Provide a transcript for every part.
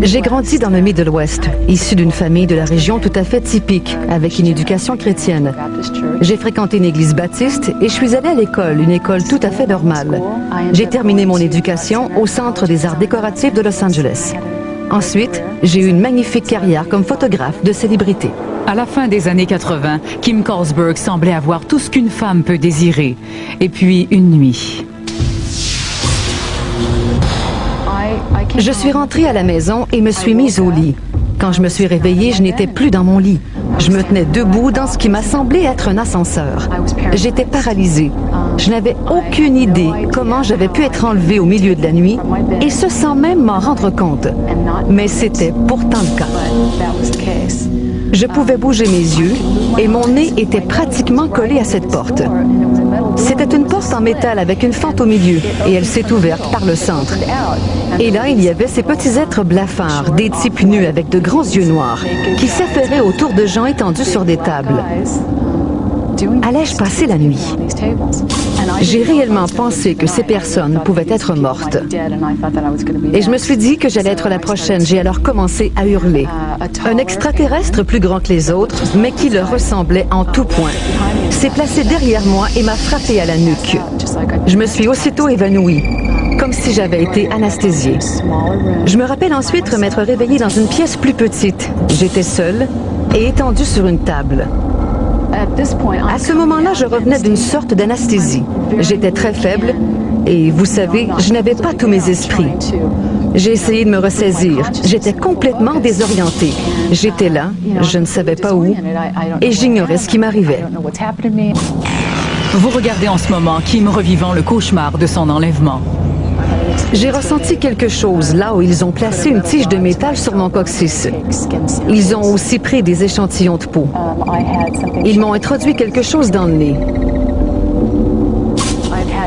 J'ai grandi dans le Middle West, issu d'une famille de la région tout à fait typique, avec une éducation chrétienne. J'ai fréquenté une église baptiste et je suis allée à l'école, une école tout à fait normale. J'ai terminé mon éducation au Centre des arts décoratifs de Los Angeles. Ensuite, j'ai eu une magnifique carrière comme photographe de célébrité. À la fin des années 80, Kim Carlsberg semblait avoir tout ce qu'une femme peut désirer. Et puis, une nuit. Je suis rentrée à la maison et me suis mise au lit. Quand je me suis réveillée, je n'étais plus dans mon lit. Je me tenais debout dans ce qui m'a semblé être un ascenseur. J'étais paralysée. Je n'avais aucune idée comment j'avais pu être enlevée au milieu de la nuit, et ce sans même m'en rendre compte. Mais c'était pourtant le cas. Je pouvais bouger mes yeux et mon nez était pratiquement collé à cette porte. C'était une porte en métal avec une fente au milieu et elle s'est ouverte par le centre. Et là, il y avait ces petits êtres blafards, des types nus avec de grands yeux noirs, qui s'affairaient autour de gens étendus sur des tables. Allais-je passer la nuit? J'ai réellement pensé que ces personnes pouvaient être mortes. Et je me suis dit que j'allais être la prochaine. J'ai alors commencé à hurler. Un extraterrestre plus grand que les autres, mais qui leur ressemblait en tout point, s'est placé derrière moi et m'a frappé à la nuque. Je me suis aussitôt évanouie, comme si j'avais été anesthésiée. Je me rappelle ensuite m'être réveillée dans une pièce plus petite. J'étais seule et étendue sur une table. À ce moment-là, je revenais d'une sorte d'anesthésie. J'étais très faible et, vous savez, je n'avais pas tous mes esprits. J'ai essayé de me ressaisir. J'étais complètement désorientée. J'étais là, je ne savais pas où, et j'ignorais ce qui m'arrivait. Vous regardez en ce moment Kim revivant le cauchemar de son enlèvement. J'ai ressenti quelque chose là où ils ont placé une tige de métal sur mon coccyx. Ils ont aussi pris des échantillons de peau. Ils m'ont introduit quelque chose dans le nez.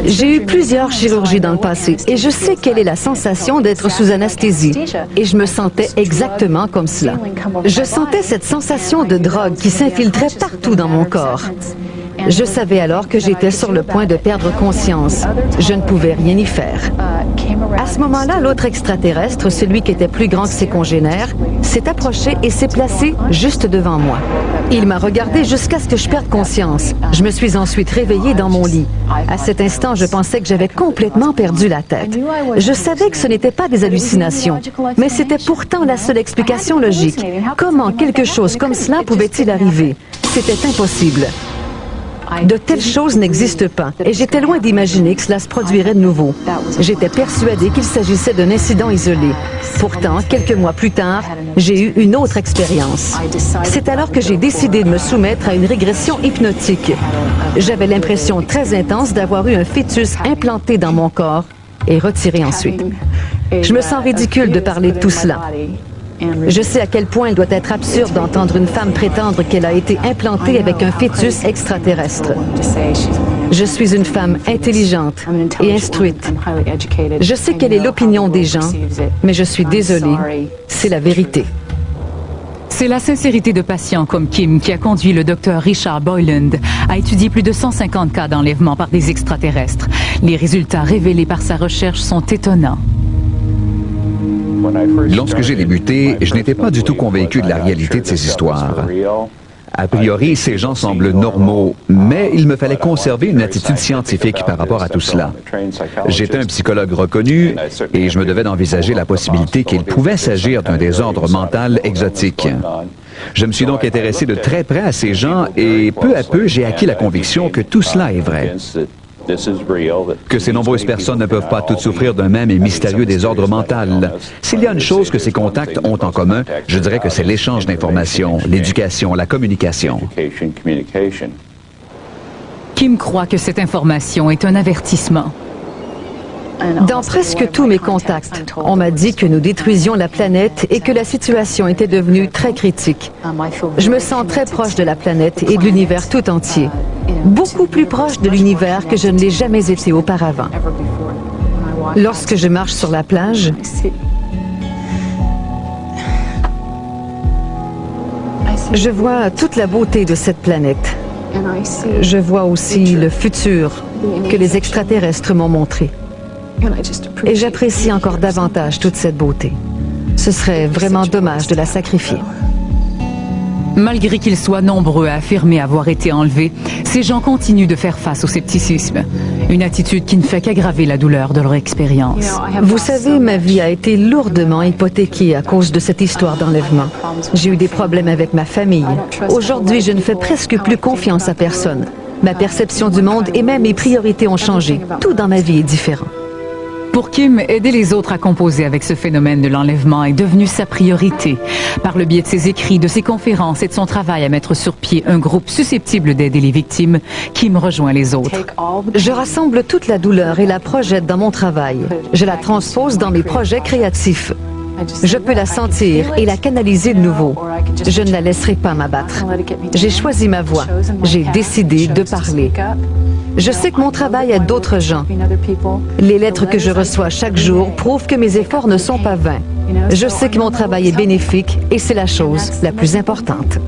J'ai eu plusieurs chirurgies dans le passé et je sais quelle est la sensation d'être sous anesthésie. Et je me sentais exactement comme cela. Je sentais cette sensation de drogue qui s'infiltrait partout dans mon corps. Je savais alors que j'étais sur le point de perdre conscience. Je ne pouvais rien y faire. À ce moment-là, l'autre extraterrestre, celui qui était plus grand que ses congénères, s'est approché et s'est placé juste devant moi. Il m'a regardé jusqu'à ce que je perde conscience. Je me suis ensuite réveillée dans mon lit. À cet instant, je pensais que j'avais complètement perdu la tête. Je savais que ce n'était pas des hallucinations, mais c'était pourtant la seule explication logique. Comment quelque chose comme cela pouvait-il arriver? C'était impossible. De telles choses n'existent pas, et j'étais loin d'imaginer que cela se produirait de nouveau. J'étais persuadée qu'il s'agissait d'un incident isolé. Pourtant, quelques mois plus tard, j'ai eu une autre expérience. C'est alors que j'ai décidé de me soumettre à une régression hypnotique. J'avais l'impression très intense d'avoir eu un fœtus implanté dans mon corps et retiré ensuite. Je me sens ridicule de parler de tout cela. Je sais à quel point il doit être absurde d'entendre une femme prétendre qu'elle a été implantée avec un fœtus extraterrestre. Je suis une femme intelligente et instruite. Je sais quelle est l'opinion des gens, mais je suis désolée, c'est la vérité. C'est la sincérité de patients comme Kim qui a conduit le docteur Richard Boyland à étudier plus de 150 cas d'enlèvement par des extraterrestres. Les résultats révélés par sa recherche sont étonnants. Lorsque j'ai débuté, je n'étais pas du tout convaincu de la réalité de ces histoires. A priori, ces gens semblent normaux, mais il me fallait conserver une attitude scientifique par rapport à tout cela. J'étais un psychologue reconnu et je me devais d'envisager la possibilité qu'il pouvait s'agir d'un désordre mental exotique. Je me suis donc intéressé de très près à ces gens et peu à peu, j'ai acquis la conviction que tout cela est vrai. Que ces nombreuses personnes ne peuvent pas toutes souffrir d'un même et mystérieux désordre mental. S'il y a une chose que ces contacts ont en commun, je dirais que c'est l'échange d'informations, l'éducation, la communication. Kim croit que cette information est un avertissement. Dans presque tous mes contacts, on m'a dit que nous détruisions la planète et que la situation était devenue très critique. Je me sens très proche de la planète et de l'univers tout entier. Beaucoup plus proche de l'univers que je ne l'ai jamais été auparavant. Lorsque je marche sur la plage, je vois toute la beauté de cette planète. Je vois aussi le futur que les extraterrestres m'ont montré. Et j'apprécie encore davantage toute cette beauté. Ce Ce serait vraiment dommage de la sacrifier. Malgré qu'ils soient nombreux à affirmer avoir été enlevés, ces gens continuent de faire face au scepticisme. Une attitude qui ne fait qu'aggraver la douleur de leur expérience. Vous savez, ma vie a été lourdement hypothéquée à cause de cette histoire d'enlèvement. J'ai eu des problèmes avec ma famille. Aujourd'hui, je ne fais presque plus confiance à personne. Ma perception du monde et même mes priorités ont changé. Tout dans ma vie est différent. Pour Kim, aider les autres à composer avec ce phénomène de l'enlèvement est devenu sa priorité. Par le biais de ses écrits, de ses conférences et de son travail à mettre sur pied un groupe susceptible d'aider les victimes, Kim rejoint les autres. Je rassemble toute la douleur et la projette dans mon travail. Je la transpose dans mes projets créatifs. Je peux la sentir et la canaliser de nouveau. Je ne la laisserai pas m'abattre. J'ai choisi ma voie. J'ai décidé de parler. Je sais que mon travail aide d'autres gens. Les lettres que je reçois chaque jour prouvent que mes efforts ne sont pas vains. Je sais que mon travail est bénéfique et c'est la chose la plus importante.